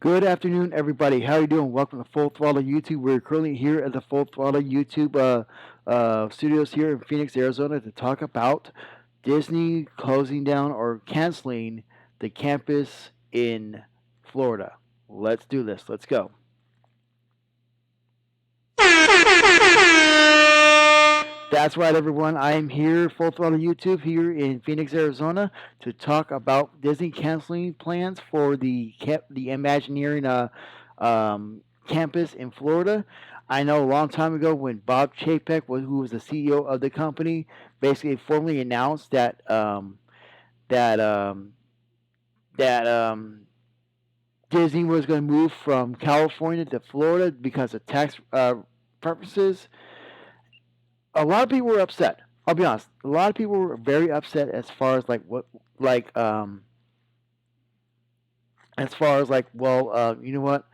Good afternoon, everybody. How are you doing? Welcome to Full Throttle YouTube. We're currently here at the Full Throttle YouTube studios here in Phoenix, Arizona, to talk about Disney closing down or canceling the campus in Florida. Let's do this. Let's go. That's right, everyone. I am here, Full Throttle YouTube, here in Phoenix, Arizona, to talk about Disney canceling plans for the Imagineering campus in Florida. I know a long time ago when Bob Chapek, who was the CEO of the company, basically formally announced that that Disney was going to move from California to Florida because of tax purposes. A lot of people were upset. I'll be honest. A lot of people were very upset as far as like as far as you know what?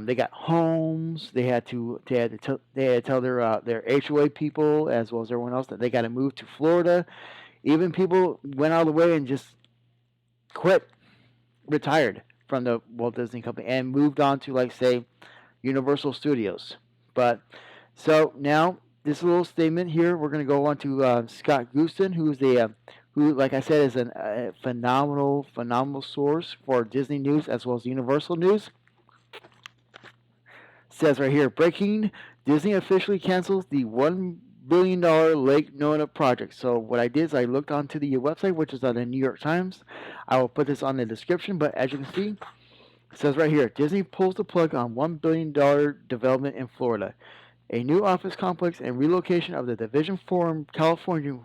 They got homes. They had to tell their HOA people as well as everyone else that they got to move to Florida. Even people went out of the way and just quit, retired from the Walt Disney Company and moved on to like say Universal Studios. But so now this little statement here, we're going to go on to Scott Gooston, who, like I said, is a phenomenal source for Disney news as well as Universal news. Says right here, breaking: Disney officially cancels the $1 billion Lake Nona project. So what I did is I looked onto the website, which is on the New York Times. I will put this on the description, but as you can see, it says right here, Disney pulls the plug on $1 billion development in Florida. A new office complex and relocation of the Division Forum, California,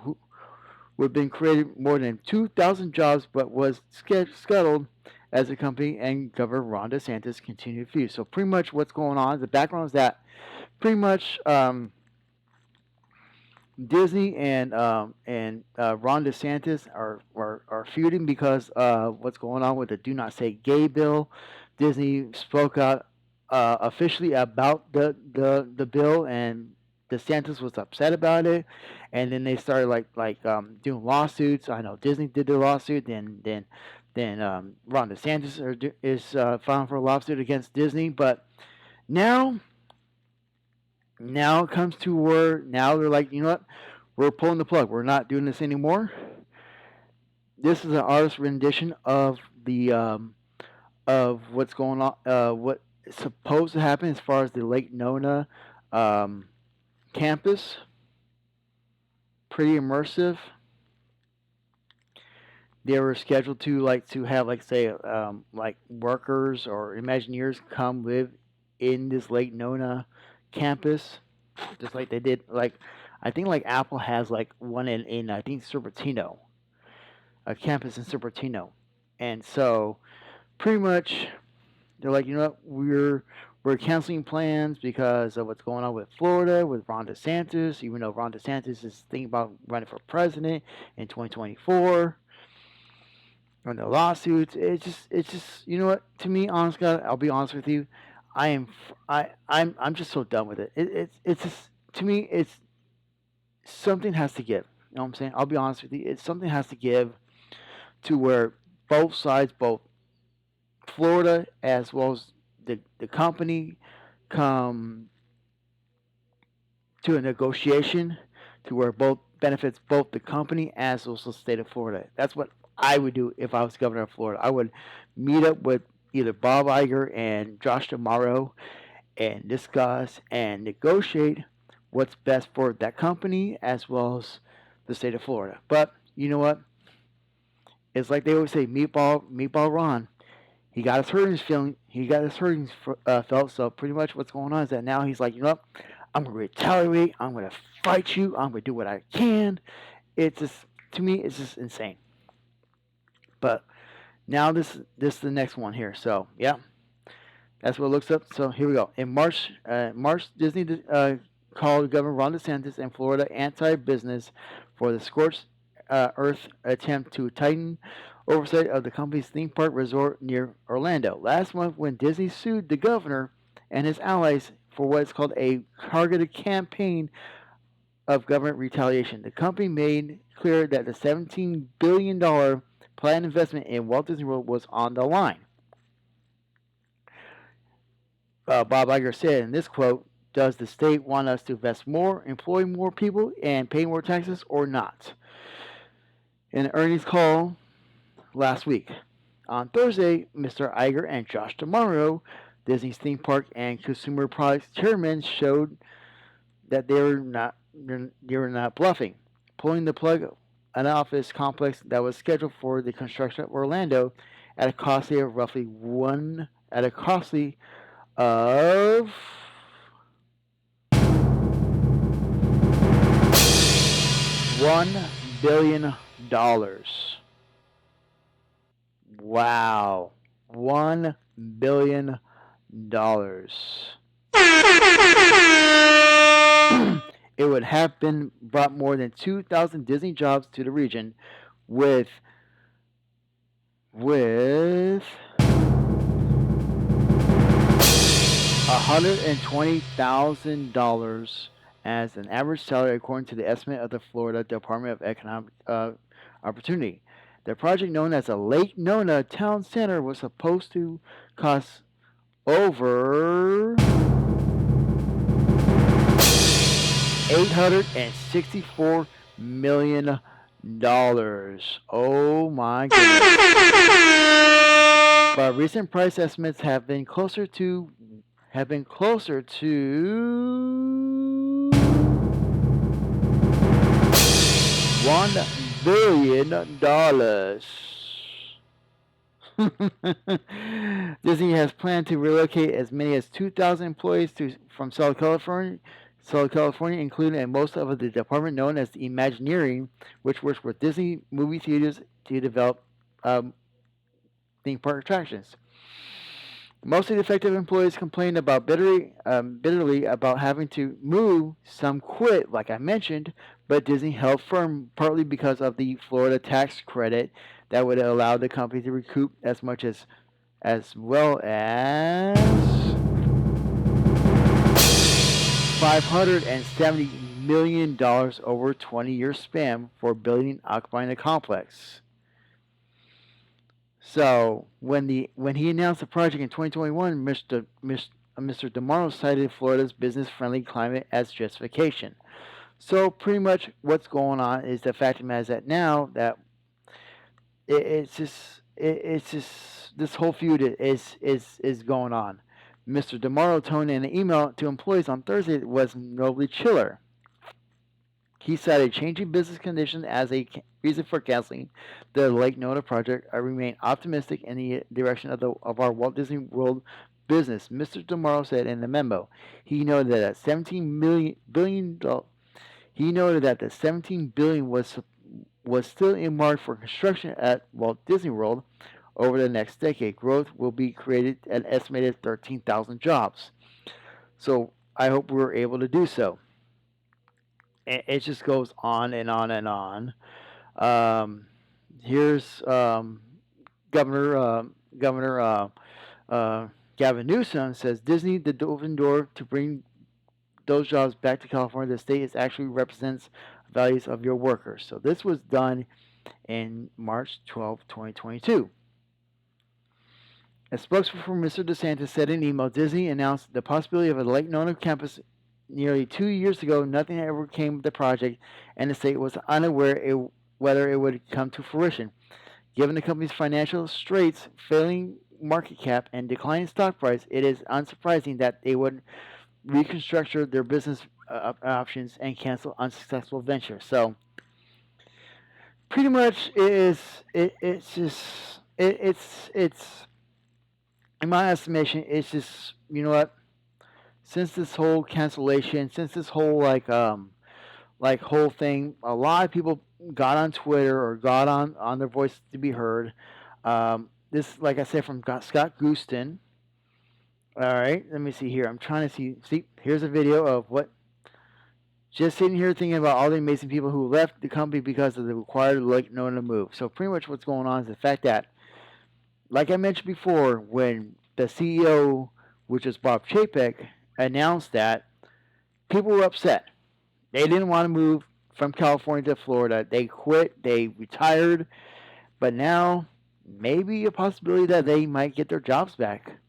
would have been created more than 2,000 jobs, but was scuttled as the company and Governor Ron DeSantis continued to feud. So pretty much what's going on, the background is that pretty much Disney and Ron DeSantis are feuding because what's going on with the Do Not Say Gay bill. Disney spoke out officially about the bill, and DeSantis was upset about it, and then they started doing lawsuits. I know Disney did the lawsuit, then Ron DeSantis is filing for a lawsuit against Disney, but now now it comes to where now they're like, you know what, we're pulling the plug. We're not doing this anymore. This is an artist rendition of what's going on, what is supposed to happen as far as the Lake Nona um, campus. Pretty immersive. They were scheduled to have like say like workers or Imagineers come live in this Lake Nona campus, just like they did like I think like Apple has like one in I think Cupertino, a campus in Cupertino, and so pretty much they're like, you know what, we're canceling plans because of what's going on with Florida with Ron DeSantis. Even though Ron DeSantis is thinking about running for president in 2024, and the lawsuits, it's just you know what. To me, honest God, I'll be honest with you, I'm just so done with it. It's just to me, it's something has to give. You know what I'm saying? I'll be honest with you. It's something has to give to where both sides, both Florida as well as the company, come to a negotiation to where both benefits both the company as well as the state of Florida. That's what I would do if I was governor of Florida. I would meet up with either Bob Iger and Josh Tomorrow and discuss and negotiate what's best for that company as well as the state of Florida. But you know what? It's like they always say, meatball Ron. He got his hurting feeling. He got his hurting felt. So pretty much what's going on is that now he's like, you know what? I'm gonna retaliate. I'm gonna fight you. I'm gonna do what I can. It's just to me, it's just insane. But now this is the next one here. So yeah, that's what it looks up. So here we go. In March, Disney called Governor Ron DeSantis and Florida anti-business for the scorched earth attempt to tighten oversight of the company's theme park resort near Orlando. Last month, when Disney sued the governor and his allies for what is called a targeted campaign of government retaliation, the company made clear that the $17 billion planned investment in Walt Disney World was on the line. Bob Iger said in this quote, "Does the state want us to invest more, employ more people, and pay more taxes, or not?" In an earnings call last week. On Thursday, Mr. Iger and Josh DeMauro, Disney's theme park and consumer products chairman, showed that they were not bluffing, pulling the plug an office complex that was scheduled for the construction of Orlando at a costly of roughly one at a costly of $1 billion. Wow. $1 billion. It would have been brought more than 2,000 Disney jobs to the region with $120,000 as an average salary, according to the estimate of the Florida Department of Economic Opportunity. The project, known as the Lake Nona Town Center, was supposed to cost over $864 million. Oh my goodness. But recent price estimates have been closer to $1 billion. Disney has planned to relocate as many as 2,000 employees from Southern California, including most of the department known as the Imagineering, which works with Disney movie theaters to develop theme park attractions. Most of the affected employees complained about bitterly about having to move. Some quit, like I mentioned, but Disney held firm, partly because of the Florida tax credit that would allow the company to recoup as much as well as $570 million over a 20-year span for building occupying the complex. So when he announced the project in 2021, Mr. DeMauro cited Florida's business-friendly climate as justification. So pretty much what's going on is the fact of the matter is that now that it's just this whole feud is going on. Mr. DeMauro toned in an email to employees on Thursday was notably chiller. He cited changing business conditions as a reason for canceling the Lake Nona project. "I remain optimistic in the direction of our Walt Disney World business," Mr. DeMauro said in the memo. He noted that the $17 billion was still earmarked for construction at Walt Disney World. Over the next decade, growth will be created an estimated 13,000 jobs. So I hope we're able to do so. It just goes on and on and on. Here's Governor Gavin Newsom says Disney, the open door to bring those jobs back to California. The state actually represents values of your workers. So this was done in March 12, 2022. A spokesperson for Mr. DeSantis said in an email, Disney announced the possibility of a Lake Nona campus nearly 2 years ago. Nothing ever came of the project, and the state was unaware whether it would come to fruition. Given the company's financial straits, failing market cap, and declining stock price, it is unsurprising that they would reconstruct their business options and cancel unsuccessful ventures. So, pretty much, it's in my estimation, it's just, you know what? Since this whole cancellation, since this whole whole thing, a lot of people got on Twitter or got on their voice to be heard. This, like I said, from Scott Gooston. All right, let me see here. I'm trying to see. See, here's a video of what. Just sitting here thinking about all the amazing people who left the company because of the required Lake Nona move. So pretty much what's going on is the fact that, like I mentioned before, when the CEO, which is Bob Chapek, announced that, people were upset. They didn't want to move from California to Florida. They quit. They retired. But now, maybe a possibility that they might get their jobs back.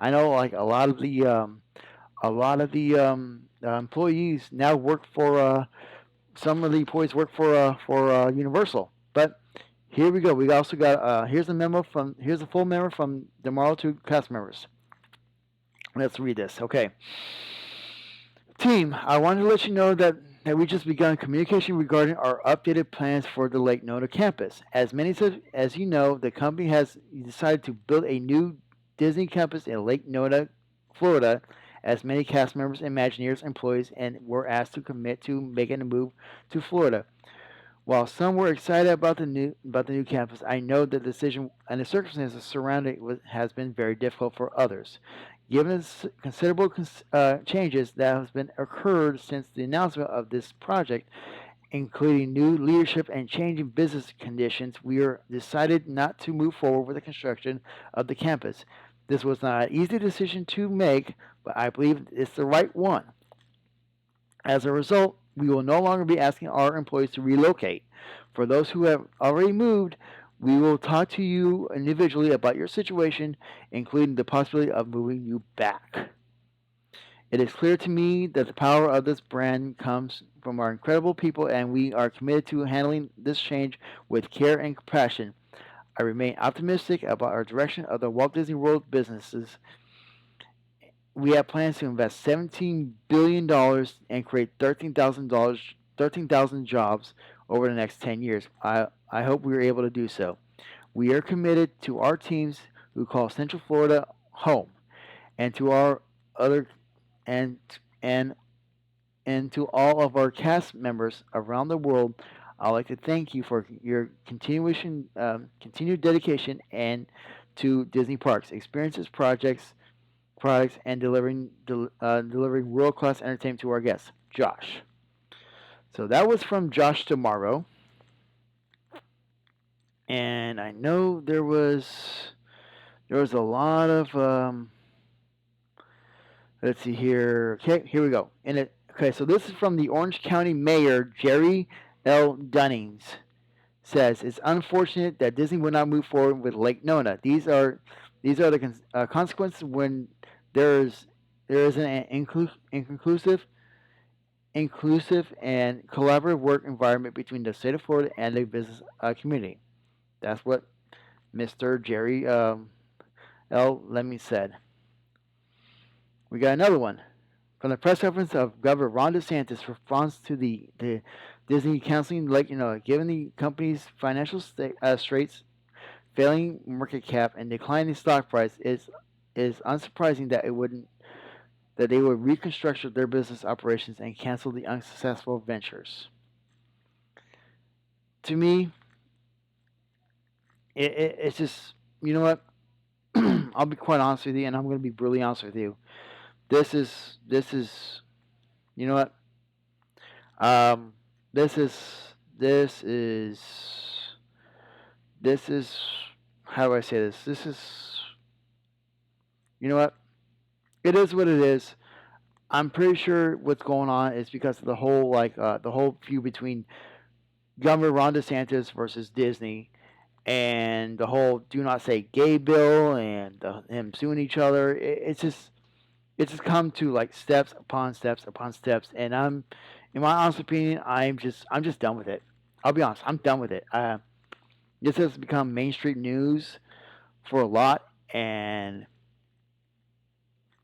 I know like a lot of the employees now work for some of the employees work for Universal. But here we go. We also got here's a full memo from tomorrow to cast members. Let's read this. Okay. Team, I wanted to let you know that we just begun communication regarding our updated plans for the Lake Nona campus. As you know, the company has decided to build a new Disney campus in Lake Nona, Florida, as many cast members, Imagineers, employees, and were asked to commit to making a move to Florida. While some were excited about the new campus, I know the decision and the circumstances surrounding it has been very difficult for others. Given the considerable changes that have been occurred since the announcement of this project, including new leadership and changing business conditions, we are decided not to move forward with the construction of the campus. This was not an easy decision to make, but I believe it's the right one. As a result, we will no longer be asking our employees to relocate. For those who have already moved, we will talk to you individually about your situation, including the possibility of moving you back. It is clear to me that the power of this brand comes from our incredible people, and we are committed to handling this change with care and compassion. I remain optimistic about our direction of the Walt Disney World businesses. We have plans to invest $17 billion and create 13,000 jobs over the next 10 years. I hope we are able to do so. We are committed to our teams who call Central Florida home, and to our other and and and to all of our cast members around the world. I'd like to thank you for your continued dedication and to Disney parks, experiences, products, and delivering world class entertainment to our guests. Josh. So that was from Josh Tomorrow, and I know there was a lot of let's see here. Okay, here we go. Okay, so this is from the Orange County Mayor Jerry L. Dunnings. Says it's unfortunate that Disney will not move forward with Lake Nona. These are the consequences when there is an inclusive and collaborative work environment between the state of Florida and the business community. That's what Mr. Jerry L. Lemmy said. We got another one from the press conference of Governor Ron DeSantis response to the Disney canceling Lake Nona, given the company's financial straits, failing market cap, and declining stock price. Is unsurprising that they would reconstruct their business operations and cancel the unsuccessful ventures. To me, it's just, you know what? I'll be quite honest with you, and I'm going to be brutally honest with you. This is, you know what? Um, this is, this is, this is, how do I say this? This is, you know what? It is what it is. I'm pretty sure what's going on is because of the whole feud between Governor Ron DeSantis versus Disney, and the whole "do not say gay" bill, and him suing each other. It's just come to like steps upon steps upon steps, and in my honest opinion, I'm just done with it. I'll be honest, I'm done with it. This has become mainstream news for a lot, and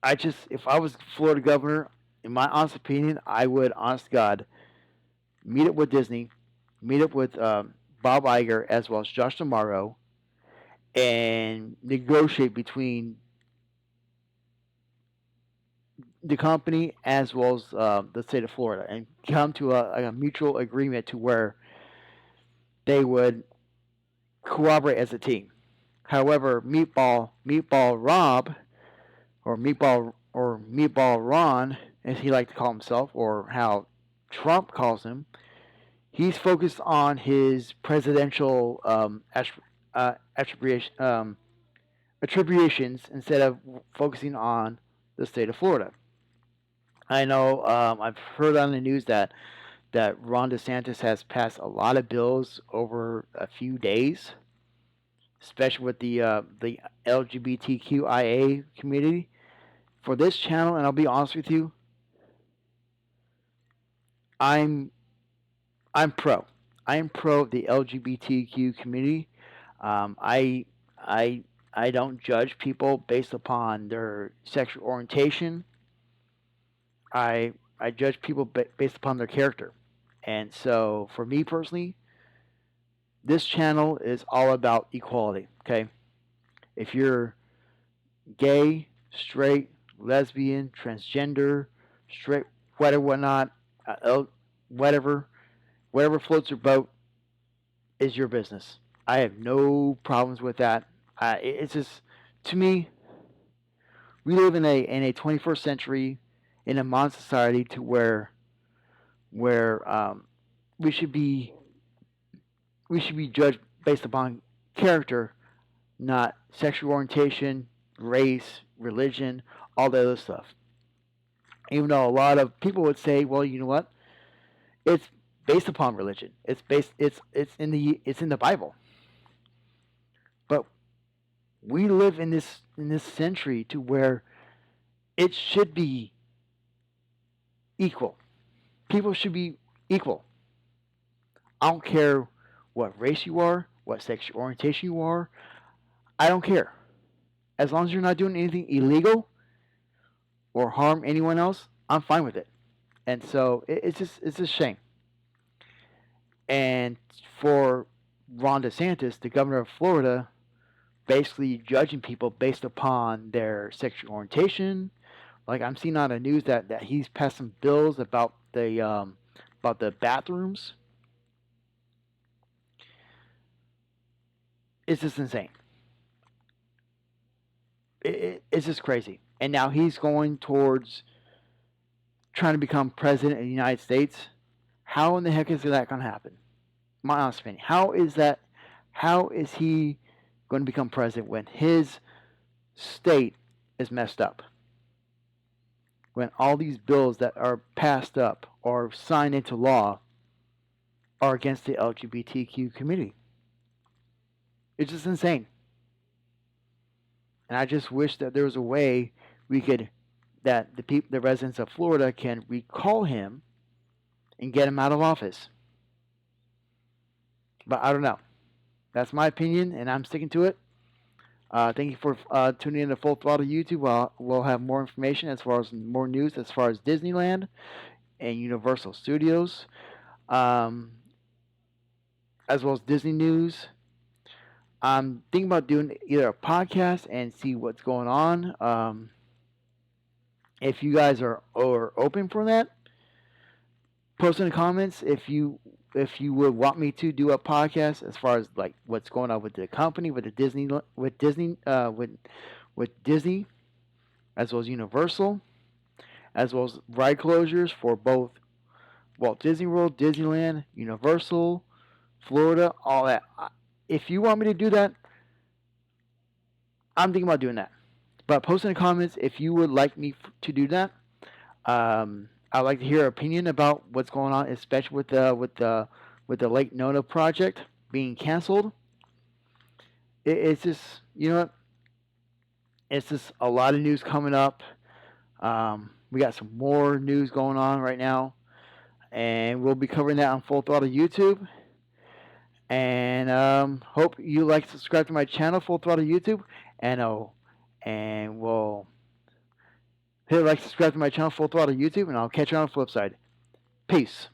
if I was Florida governor, in my honest opinion, I would, honest to God, meet up with Disney, meet up with Bob Iger as well as Josh Tomorrow, and negotiate between the company as well as the state of Florida, and come to a mutual agreement to where they would cooperate as a team. However, Meatball Rob, or Meatball Ron, as he liked to call himself, or how Trump calls him, he's focused on his presidential attribution, attributions instead of focusing on the state of Florida. I know I've heard on the news that Ron DeSantis has passed a lot of bills over a few days. especially with the LGBTQIA community. For this channel, and I'll be honest with you, I'm I'm pro. I am pro the LGBTQ community. I I I don't judge people based upon their sexual orientation. I judge people based upon their character. And so, for me personally, this channel is all about equality. Okay, if you're gay, straight, lesbian, transgender, straight, whatever, whatnot, whatever, whatever floats your boat is your business. I have no problems with that. It's just, to me, we live in a 21st century, in a modern society, to where we should be we should be judged based upon character, not sexual orientation, race, religion, all the other stuff. Even though a lot of people would say, well, you know what? It's based upon religion. It's in the Bible. But we live in this century to where it should be equal. People should be equal. I don't care what race you are, what sexual orientation you are. I don't care. As long as you're not doing anything illegal or harm anyone else, I'm fine with it. And so it's a shame. And for Ron DeSantis, the governor of Florida, basically judging people based upon their sexual orientation. Like, I'm seeing on the news that he's passed some bills about the bathrooms. It's just insane. It's just crazy. And now he's going towards trying to become president of the United States. How in the heck is that going to happen? My honest opinion. How is that? How is he going to become president when his state is messed up? When all these bills that are passed up or signed into law are against the LGBTQ community. It's just insane. And I just wish that there was a way we could, that the residents of Florida can recall him and get him out of office. But I don't know. That's my opinion, and I'm sticking to it. Thank you for tuning in to Full Throttle YouTube. We'll have more information as far as more news as far as Disneyland and Universal Studios, as well as Disney news. I'm thinking about doing either a podcast and see what's going on. If you guys are open for that, post in the comments if you would want me to do a podcast as far as like what's going on with the company, with Disney, with Disney, as well as Universal, as well as ride closures for both Walt Disney World, Disneyland, Universal, Florida, all that. If you want me to do that, I'm thinking about doing that. But post in the comments if you would like me to do that. I'd like to hear your opinion about what's going on, especially with the Lake Nona project being canceled. It's just, you know what? It's just a lot of news coming up. We got some more news going on right now, and we'll be covering that on Full Throttle YouTube. And hope you like to subscribe to my channel, Full Throttle YouTube, and we'll hit like, subscribe to my channel, Full Throttle YouTube, and I'll catch you on the flip side. Peace.